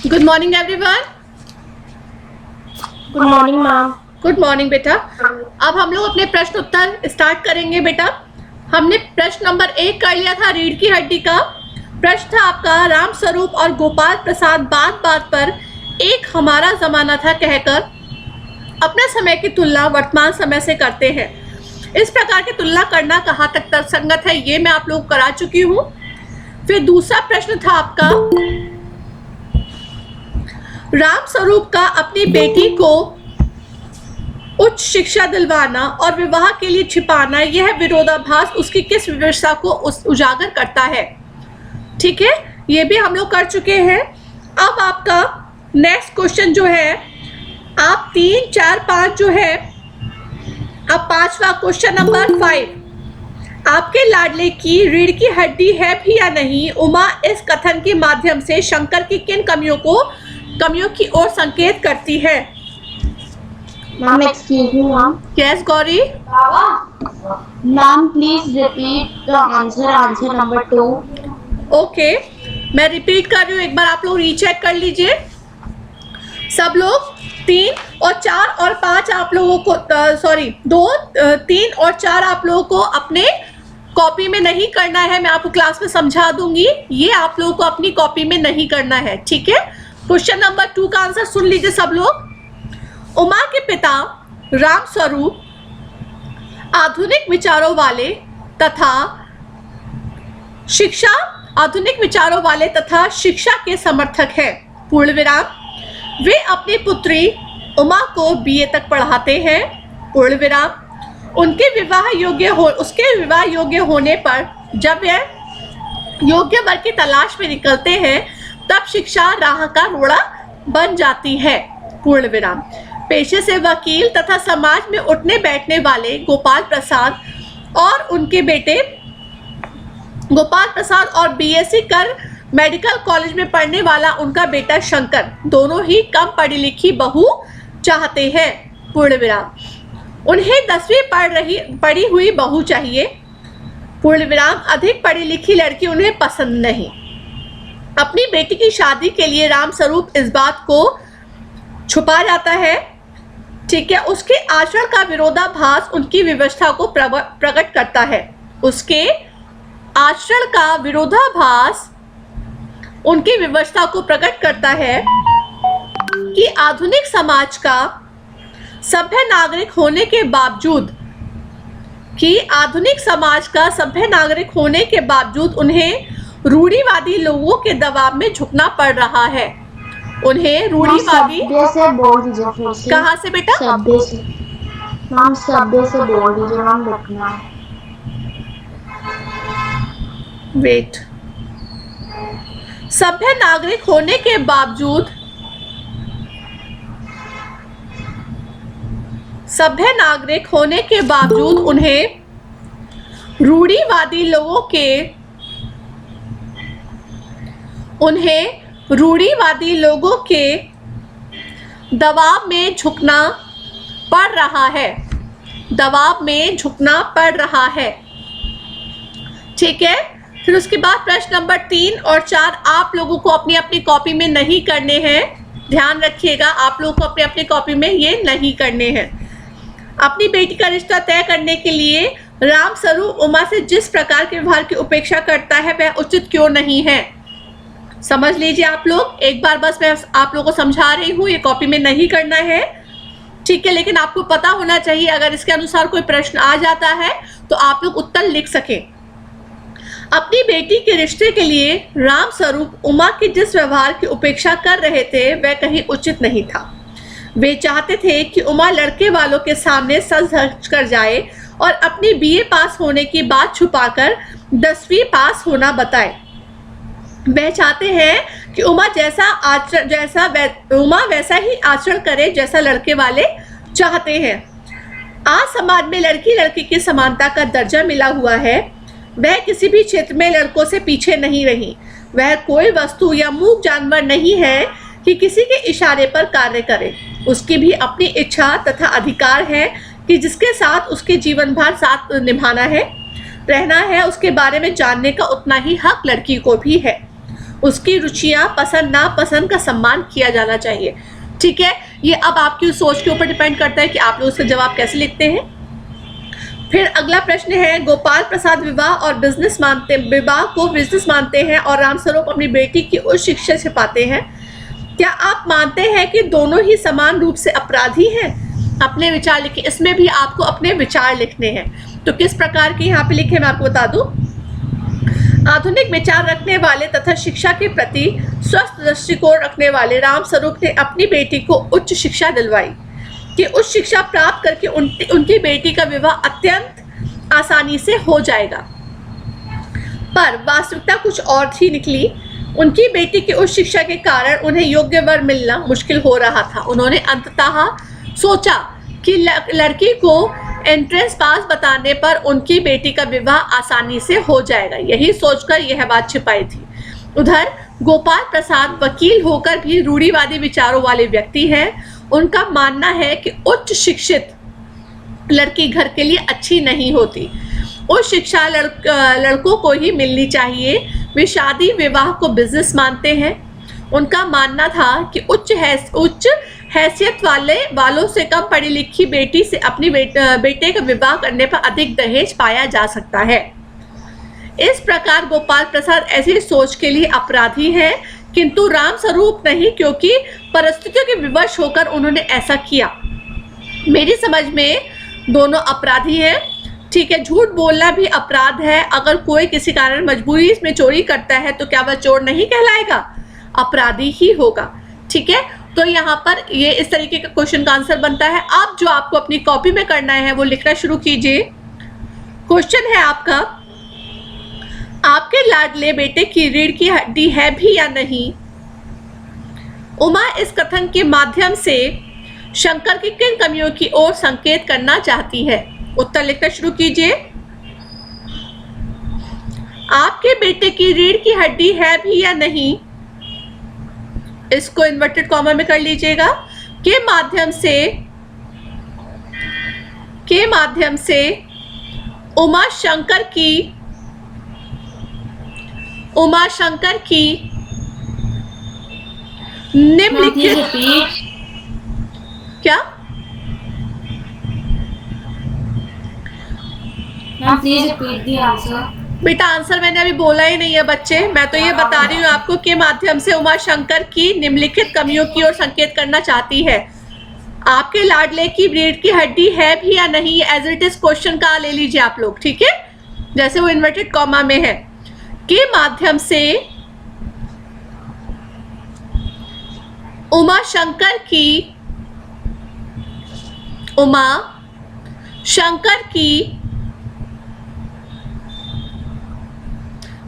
Good morning everyone. Good morning ma'am. Good morning बेटा। अब हम लोग अपने प्रश्न उत्तर स्टार्ट करेंगे बेटा। हमने प्रश्न नंबर 1 कर लिया था रीढ़ की हड्डी का। प्रश्न था आपका राम स्वरूप और गोपाल प्रसाद बात बात पर एक हमारा जमाना था कहकर अपने समय की तुलना वर्तमान समय से करते हैं। इस प्रकार की तुलना करना कहाँ तक तर्कसंगत है ये मैं आप लोग करा चुकी हूँ। फिर दूसरा प्रश्न था आपका राम स्वरूप का अपनी बेटी को उच्च शिक्षा दिलवाना और विवाह के लिए छिपाना, यह विरोधाभास उसकी किस विवशता को उजागर करता है। ठीक है, ये भी हम लोग कर चुके हैं। अब आपका नेक्स्ट क्वेश्चन जो है आप 3, 4, 5 जो है, अब 5वां क्वेश्चन नंबर 5, आपके लाडले की रीढ़ की हड्डी है भी या नहीं, उमा इस कथन के माध्यम से शंकर की किन कमियों की ओर संकेत करती है। Ma'am excuse me ma'am. Yes Gauri. Ma'am please repeat the answer number 2। Okay, मैं रिपीट कर रही हूँ, एक बार आप लोग रीचेक कर लीजिए सब लोग। 3 और 4 और 5 आप लोगों को 2, 3 और 4 आप लोगों को अपने कॉपी में नहीं करना है। मैं आपको क्लास में समझा दूंगी, ये आप लोगों को अपनी कॉपी में नहीं करना है। ठीक है, क्वेश्चन नंबर 2 का आंसर सुन लीजिए सब लोग। उमा के पिता राम स्वरूप आधुनिक विचारों वाले तथा शिक्षा के समर्थक हैं। पूर्ण विराम। वे अपनी पुत्री उमा को बीए तक पढ़ाते हैं। पूर्ण विराम। उसके विवाह योग्य होने पर जब वे योग्य वर की तलाश में निकलते हैं तब शिक्षा राह का रोड़ा बन जाती है। पूर्ण विराम। पेशे से वकील तथा समाज में उठने बैठने वाले गोपाल प्रसाद और बीएससी कर मेडिकल कॉलेज में पढ़ने वाला उनका बेटा शंकर दोनों ही कम पढ़ी लिखी बहू चाहते हैं। पूर्ण विराम। उन्हें 10वीं पढ़ी हुई बहू चाहिए। पूर्ण विराम। अधिक पढ़ी लिखी लड़की उन्हें पसंद नहीं। अपनी बेटी की शादी के लिए राम स्वरूप इस बात को छुपा जाता है। ठीक है, उसके आचरण का विरोधाभास उनकी विवशता को प्रकट करता है। उसके आचरण का विरोधाभास उनकी विवशता को प्रकट करता है कि आधुनिक समाज का सभ्य नागरिक होने के बावजूद उन्हें रूढ़िवादी लोगों के दबाव में झुकना पड़ रहा है। उन्हें रूढ़िवादी से बोल दीजिए फिर से। कहाँ से बेटा? सभ्य से मैम, सभ्य से बोल दीजिए मैम, लिखना है। वेट। सभ्य नागरिक होने के बावजूद उन्हें रूढ़िवादी लोगों के दबाव में झुकना पड़ रहा है। ठीक है, फिर उसके बाद प्रश्न नंबर 3 और 4 आप लोगों को अपनी अपनी कॉपी में नहीं करने हैं। ध्यान रखिएगा, आप लोगों को अपनी अपनी कॉपी में ये नहीं करने हैं। अपनी बेटी का रिश्ता तय करने के लिए राम स्वरूप उमा से जिस प्रकार के व्यवहार की उपेक्षा करता है वह उचित क्यों नहीं है। समझ लीजिए आप लोग, एक बार बस मैं आप लोगों को समझा रही हूँ, ये कॉपी में नहीं करना है। ठीक है, लेकिन आपको पता होना चाहिए अगर इसके अनुसार कोई प्रश्न आ जाता है तो आप लोग उत्तर लिख सकें। अपनी बेटी के रिश्ते के लिए राम स्वरूप उमा के जिस व्यवहार की उपेक्षा कर रहे थे वह कहीं उचित नहीं था। वे चाहते थे कि उमा लड़के वालों के सामने सज धज कर जाए और अपनी बीए पास होने की बात छुपाकर 10वीं पास होना बताए। वह चाहते हैं कि उमा वैसा ही आचरण करे जैसा लड़के वाले चाहते हैं। आज समाज में लड़की की समानता का दर्जा मिला हुआ है। वह किसी भी क्षेत्र में लड़कों से पीछे नहीं रही। वह कोई वस्तु या मूक जानवर नहीं है कि किसी के इशारे पर कार्य करे। उसकी भी अपनी इच्छा तथा अधिकार है कि जिसके साथ उसके जीवन भर साथ निभाना है, रहना है, उसके बारे में जानने का उतना ही हक लड़की को भी है। उसकी रुचियां, पसंद नापसंद का सम्मान किया जाना चाहिए। ठीक है, ये अब आपकी सोच के ऊपर डिपेंड करता है कि आप लोग उसका जवाब कैसे लिखते हैं। फिर अगला प्रश्न है, गोपाल प्रसाद विवाह को बिजनेस मानते हैं और रामस्वरूप अपनी बेटी की उच्च शिक्षा से पाते हैं। क्या आप मानते हैं कि दोनों ही समान रूप से अपराधी हैं? अपने विचार लिखिए। इसमें भी आपको अपने विचार लिखने हैं। तो किस प्रकार के यहाँ पे लिखे मैं आपको बता दूं। आधुनिक विचार रखने वाले तथा शिक्षा के प्रति स्वस्थ दृष्टिकोण रखने वाले रामस्वरूप ने अपनी बेटी को उच्च शिक्षा दिलवाई कि उच्च शिक्षा प्राप्त करके उनकी बेटी का विवाह अत्यंत आसानी से हो जाएगा। पर वास्तविकता कुछ और ही निकली। उनकी बेटी की उच्च शिक्षा के कारण उन्हें योग्य वर मिलना मुश्किल हो रहा था। उन्होंने अंततः सोचा कि लड़की को एंट्रेंस पास बताने पर उनकी बेटी का विवाह आसानी से हो जाएगा। यही सोचकर यह बात छिपाई थी। उधर गोपाल प्रसाद वकील होकर भी रूढ़िवादी विचारों वाले व्यक्ति हैं। उनका मानना है कि उच्च शिक्षित लड़की घर के लिए अच्छी नहीं होती। उच्च शिक्षा लड़कों को ही मिलनी चाहिए। वे शादी विवाह को बिजनेस मानते हैं। उनका मानना था कि उच्च हैसियत वालों से कम पढ़ी लिखी बेटी से अपनी बेटे का विवाह करने पर अधिक दहेज पाया जा सकता है। इस प्रकार गोपाल प्रसाद ऐसी सोच के लिए अपराधी हैं, किंतु रामस्वरूप नहीं, क्योंकि परिस्थितियों के विवश होकर उन्होंने ऐसा किया। मेरी समझ में दोनों अपराधी हैं। ठीक है, झूठ बोलना भी अपराध है। अगर कोई किसी कारण मजबूरी में चोरी करता है तो क्या वह चोर नहीं कहलाएगा? अपराधी ही होगा। ठीक है, तो यहाँ पर ये इस तरीके का क्वेश्चन का आंसर बनता है। अब जो आपको अपनी कॉपी में करना है वो लिखना शुरू कीजिए। क्वेश्चन है आपका, आपके लाडले बेटे की रीढ़ की हड्डी है भी या नहीं? उमा इस कथन के माध्यम से शंकर की किन कमियों की ओर संकेत करना चाहती है? उत्तर लिखना शुरू कीजिए। आपके बेटे की रीढ़ की हड्डी है भी या नहीं, इसको इन्वर्टेड कॉमा में कर लीजिएगा। के माध्यम से उमा शंकर की निम्नलिखित क्या प्लीज रिपीट द आंसर। बेटा आंसर मैंने अभी बोला ही नहीं है बच्चे, मैं तो ये बता रही हूँ आपको के माध्यम से उमा शंकर की निम्नलिखित कमियों की ओर संकेत करना चाहती है। आपके लाडले की रीढ़ की हड्डी है भी या नहीं, एज इट इज क्वेश्चन का ले लीजिए आप लोग। ठीक है, जैसे वो इन्वर्टेड कॉमा में है। के माध्यम से उमा शंकर की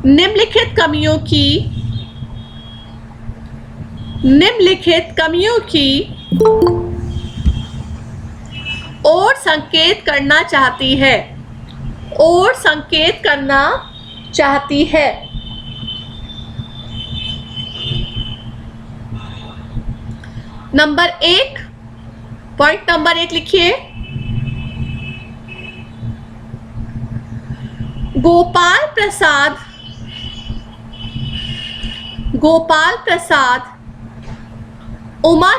निम्नलिखित कमियों की और संकेत करना चाहती है। पॉइंट नंबर 1 लिखिए। गोपाल प्रसाद उमा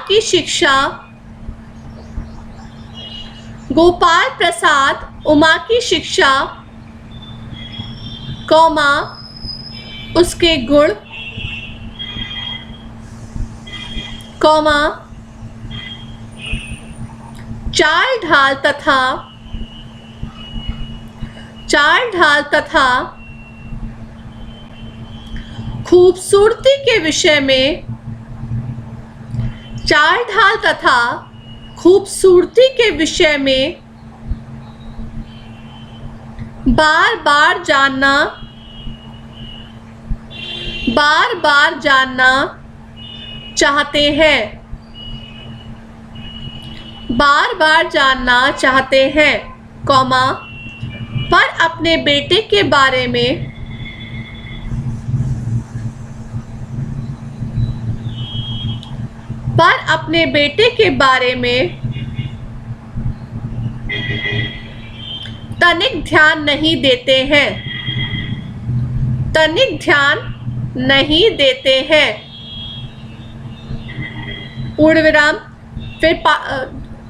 की शिक्षा कौमा उसके गुण कौमा चाल ढाल तथा खूबसूरती के विषय में बार बार जानना चाहते हैं, कॉमा पर अपने बेटे के बारे में तनिक ध्यान नहीं देते हैं। नहीं देते हैं। पूर्ण विराम।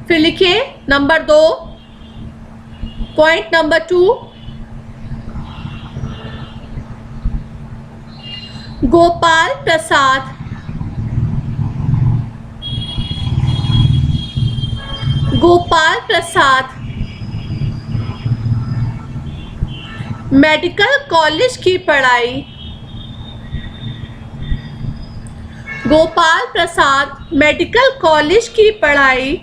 फिर लिखिए number 2, point number 2, Gopal Prasad medical college की पढ़ाई गोपाल प्रसाद मेडिकल कॉलेज की पढ़ाई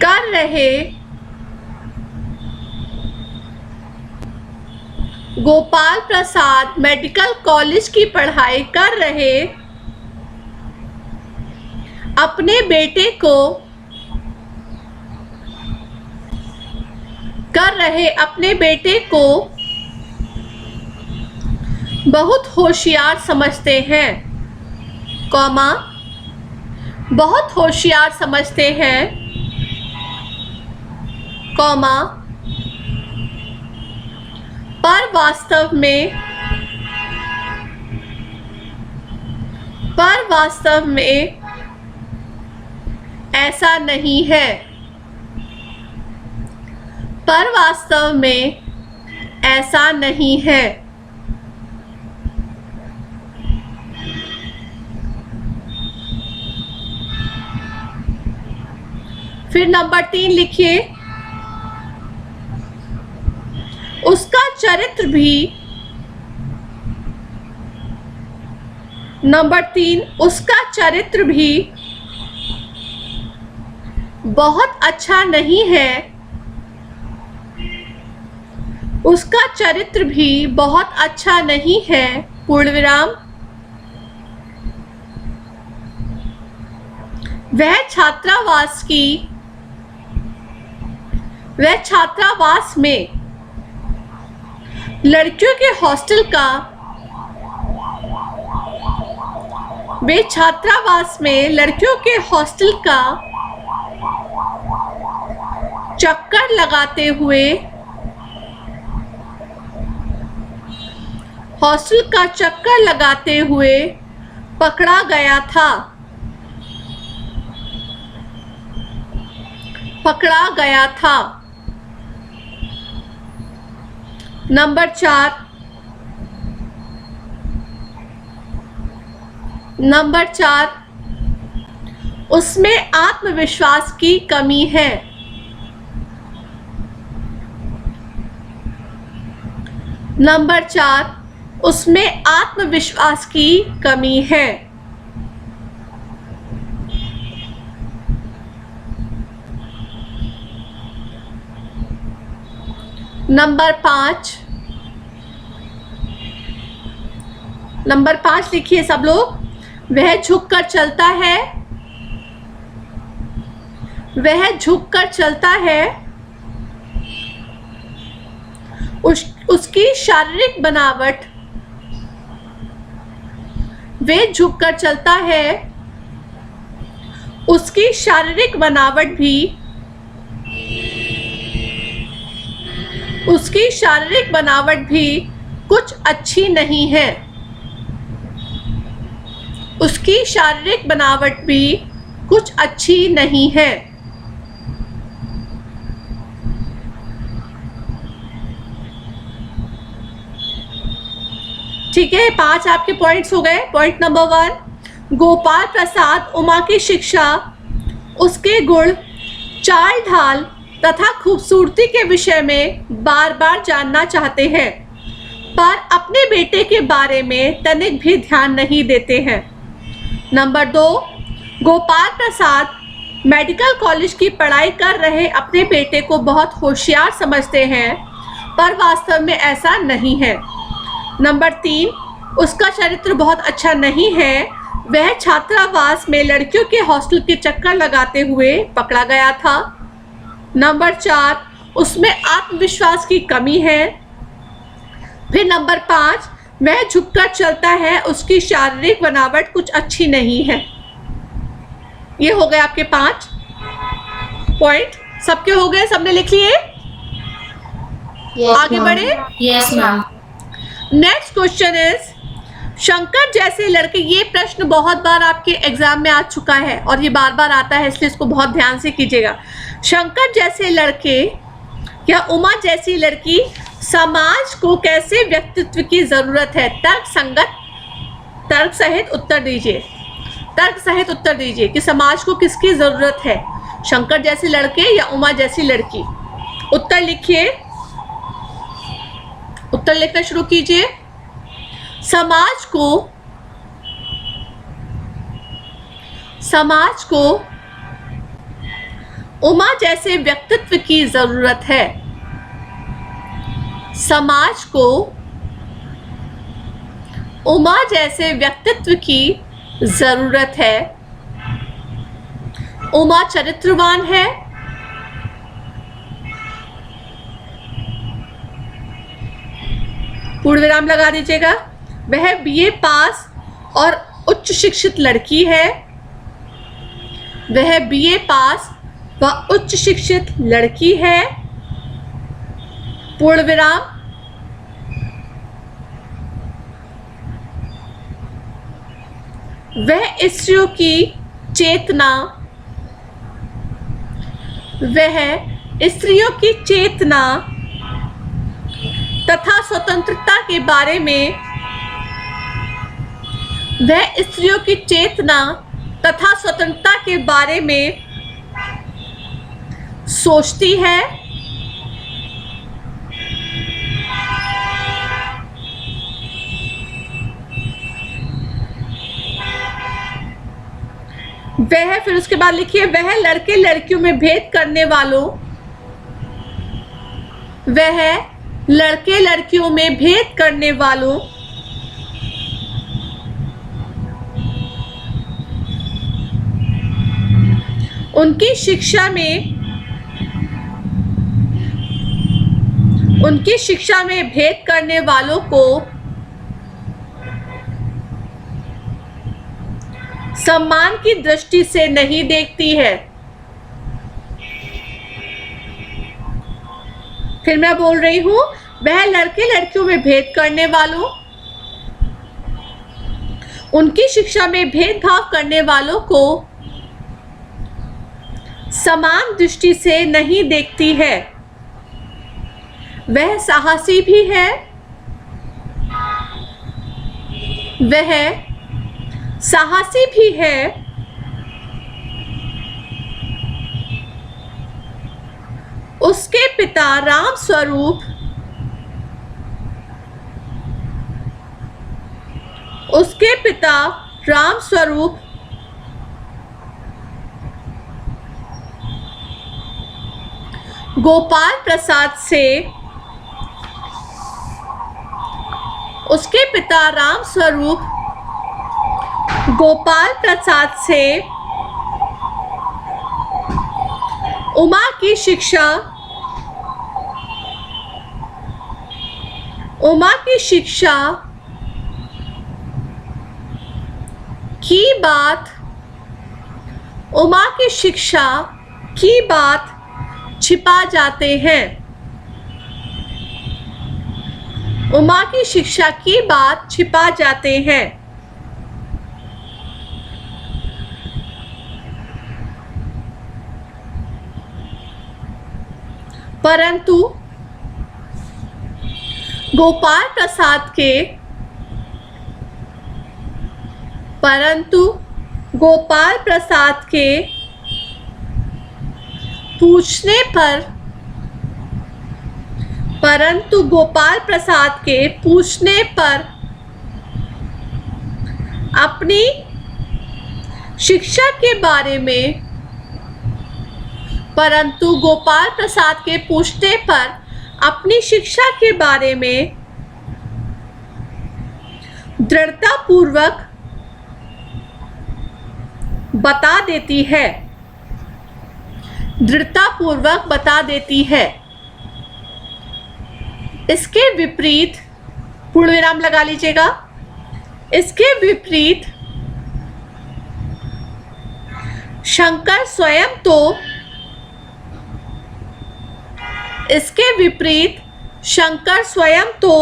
कर रहे गोपाल प्रसाद मेडिकल कॉलेज की पढ़ाई कर रहे अपने बेटे को बहुत होशियार समझते हैं, कॉमा, बहुत होशियार समझते हैं, कॉमा, पर वास्तव में ऐसा नहीं है। पर वास्तव में ऐसा नहीं है। फिर नंबर 3 लिखिए, उसका चरित्र भी नंबर 3 उसका चरित्र भी बहुत अच्छा नहीं है। उसका चरित्र भी बहुत अच्छा नहीं है, पूर्ण विराम। वह छात्रावास में लड़कियों के हॉस्टल का चक्कर लगाते हुए पकड़ा गया था। नंबर 4, उसमें आत्मविश्वास की कमी है। नंबर 4, उसमें आत्मविश्वास की कमी है। नंबर 5 लिखिए सब लोग। वह झुककर चलता है। उसकी शारीरिक बनावट वह झुककर चलता है। उसकी शारीरिक बनावट भी कुछ अच्छी नहीं है। उसकी शारीरिक बनावट भी कुछ अच्छी नहीं है। ठीक है, 5 आपके पॉइंट्स हो गए। पॉइंट नंबर 1, गोपाल प्रसाद उमा की शिक्षा, उसके गुण, चाल ढाल तथा खूबसूरती के विषय में बार बार जानना चाहते हैं, पर अपने बेटे के बारे में तनिक भी ध्यान नहीं देते हैं। Number 2, Gopal Prasad medical college की पढ़ाई कर रहे अपने बेटे को बहुत होशियार समझते हैं, पर वास्तव में ऐसा नहीं है। नंबर 3, उसका चरित्र बहुत अच्छा नहीं है। वह छात्रावास में लड़कियों के हॉस्टल के चक्कर लगाते हुए पकड़ा गया था। नंबर 4, उसमें आत्मविश्वास की कमी है। फिर नंबर 5, वह झुककर चलता है। उसकी शारीरिक बनावट कुछ अच्छी नहीं है। ये हो गए आपके 5 पॉइंट। सबके हो गए? सबने लिख लिए? Yes, आगे ma'am. बढ़े। Yes, ma'am. Next question is, Shankar जैसे लड़के, ये प्रश्न बहुत बार आपके एग्जाम में आ चुका है और ये बार बार आता है, इसलिए इसको बहुत ध्यान से कीजिएगा। शंकर जैसे लड़के या उमा जैसी लड़की समाज को कैसे व्यक्तित्व की जरूरत है? तर्क संगत, तर्क सहित उत्तर दीजिए, तर्क सहित उत्तर दीजिए कि समाज को किसकी जरूरत है, शंकर जैसे लड़के या उमा जैसी लड़की। उत्तर लिखिए, उत्तर लिखना शुरू कीजिए। समाज को उमा जैसे व्यक्तित्व की जरूरत है। समाज को उमा जैसे व्यक्तित्व की जरूरत है। उमा चरित्रवान है। पूर्ण विराम लगा दीजिएगा। वह बीए पास और उच्च शिक्षित लड़की है। वह बीए पास व उच्च शिक्षित लड़की है। पूर्ण विराम। वह स्त्रियों की चेतना, वह स्त्रियों की चेतना तथा स्वतंत्रता के बारे में, वह स्त्रियों की चेतना तथा स्वतंत्रता के बारे में सोचती है। वह, फिर उसके बाद लिखिए, वह लड़के लड़कियों में भेद करने वालों, वह लड़के लड़कियों में भेद करने वालों उनकी शिक्षा में भेद करने वालों को सम्मान की दृष्टि से नहीं देखती है। फिर मैं बोल रही हूं, वह लड़के लड़कियों में भेद करने वालों, उनकी शिक्षा में भेदभाव करने वालों को समान दृष्टि से नहीं देखती है। वह साहसी भी है। वह साहसी भी है। उसके पिता राम स्वरूप, उसके पिता राम स्वरूप गोपाल प्रसाद से, उसके पिता राम स्वरूप गोपाल प्रसाद से उमा की शिक्षा, उमा की शिक्षा की बात, उमा की शिक्षा की बात छिपा जाते हैं। उमा की शिक्षा की बात छिपा जाते हैं। परंतु गोपाल प्रसाद के, परंतु गोपाल प्रसाद के पूछने पर, परंतु गोपाल प्रसाद के पूछने पर अपनी शिक्षा के बारे में, परंतु गोपाल प्रसाद के पूछने पर अपनी शिक्षा के बारे में दृढ़तापूर्वक बता देती है, दृढ़तापूर्वक बता देती है। इसके विपरीत, पूर्ण विराम लगा लीजिएगा, इसके विपरीत शंकर स्वयं तो, इसके विपरीत शंकर स्वयं तो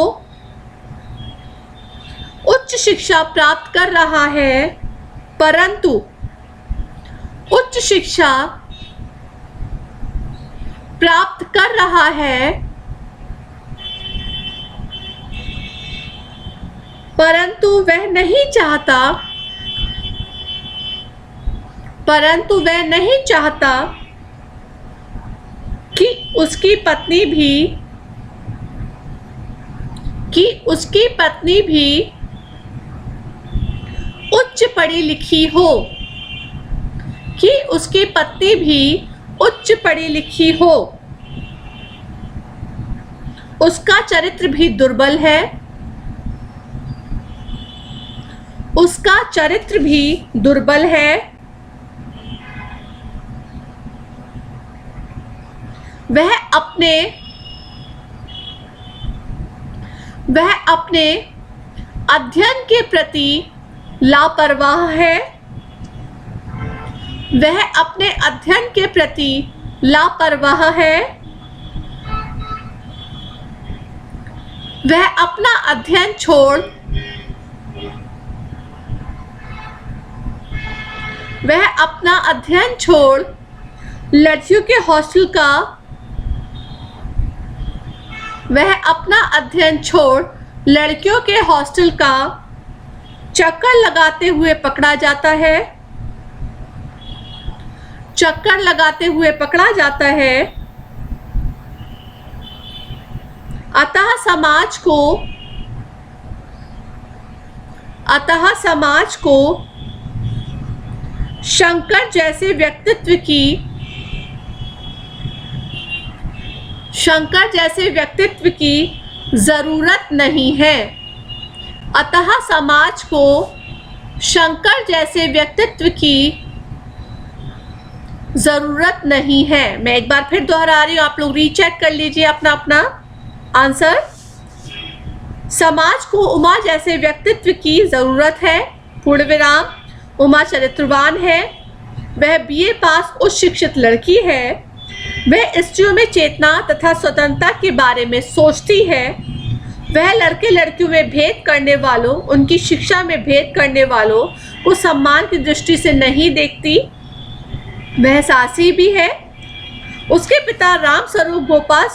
उच्च शिक्षा प्राप्त कर रहा है, परंतु उच्च शिक्षा प्राप्त कर रहा है, परंतु वह नहीं चाहता कि उसकी पत्नी भी उच्च पढ़ी लिखी हो, उसका चरित्र भी दुर्बल है, वह अपने अध्ययन के प्रति लापरवाह है, वह अपना अध्ययन छोड़ लड़कियों के हॉस्टल का चक्कर लगाते हुए पकड़ा जाता है। अतः समाज को शंकर जैसे व्यक्तित्व की जरूरत नहीं है। मैं एक बार फिर दोहरा रही हूँ, आप लोग रीचेक कर लीजिए अपना आंसर। समाज को उमा जैसे व्यक्तित्व की जरूरत है, पूर्ण विराम। उमा चरित्रवान है, वह बीए पास उच्च शिक्षित लड़की है, वह स्त्रियों में चेतना तथा स्वतंत्रता के बारे में सोचती है, वह लड़के लड़कियों में भेद करने वालों, उनकी शिक्षा में भेद करने वालों को सम्मान की दृष्टि से नहीं देखती, वह साहसी भी है। उसके पिता राम स्वरूप गोपाल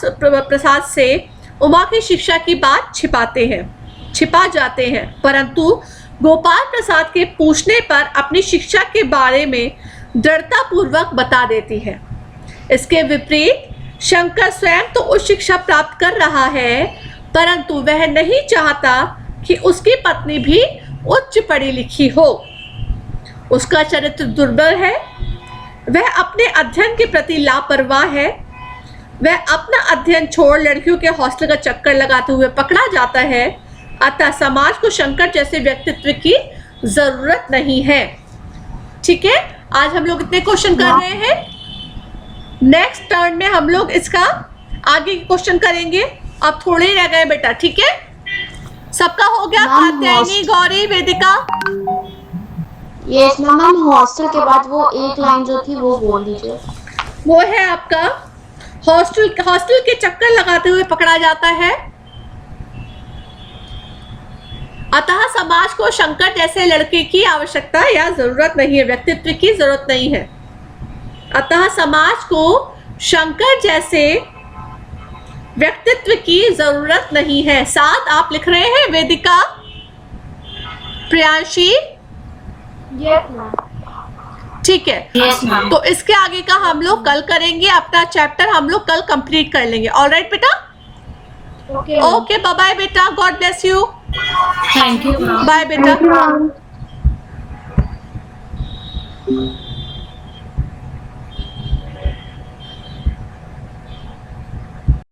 प्रसाद से उमा की शिक्षा की बात छिपा जाते हैं, परंतु गोपाल प्रसाद के पूछने पर अपनी शिक्षा के बारे में दृढ़ता पूर्वक बता देती है। इसके विपरीत शंकर स्वयं तो उच्च शिक्षा प्राप्त कर रहा है, परंतु वह नहीं चाहता कि उसकी पत्नी भी उच्च पढ़ी लिखी हो। उसका चरित्र दुर्बल है, वह अपने अध्ययन के प्रति लापरवाह है, वह अपना अध्ययन छोड़ लड़कियों के हॉस्टल का चक्कर लगाते हुए पकड़ा जाता है। अतः समाज को शंकर जैसे व्यक्तित्व की जरूरत नहीं है। ठीक है, आज हम लोग इतने क्वेश्चन कर रहे हैं। नेक्स्ट टर्न में हम लोग इसका आगे क्वेश्चन करेंगे। अब थोड़े ही रह गए बेटा, ठीक है? सबका हो गया? Katyayani, Gauri, Vedika? Yes ma'am. Hostel के बाद वो एक लाइन जो थी वो बोल दीजिए। वो है आपका हॉस्टल के चक्कर लगाते हुए पकड़ा जाता है। अतः समाज को शंकर जैसे लड़के की आवश्यकता या जरूरत नहीं है, व्यक्तित्व की जरूरत नहीं है। अतः समाज को शंकर जैसे व्यक्तित्व की जरूरत नहीं है। साथ आप लिख रहे हैं वेदिका, प्रियांशी? Yes ma'am. ठीक है। Yes ma'am. तो इसके आगे का हम लोग कल करेंगे, अपना चैप्टर हम लोग कल कंप्लीट कर लेंगे। ऑलराइट बेटा? ओके, बाय बाय बेटा, God bless you. Thank you. Bye बेटा। Thank you.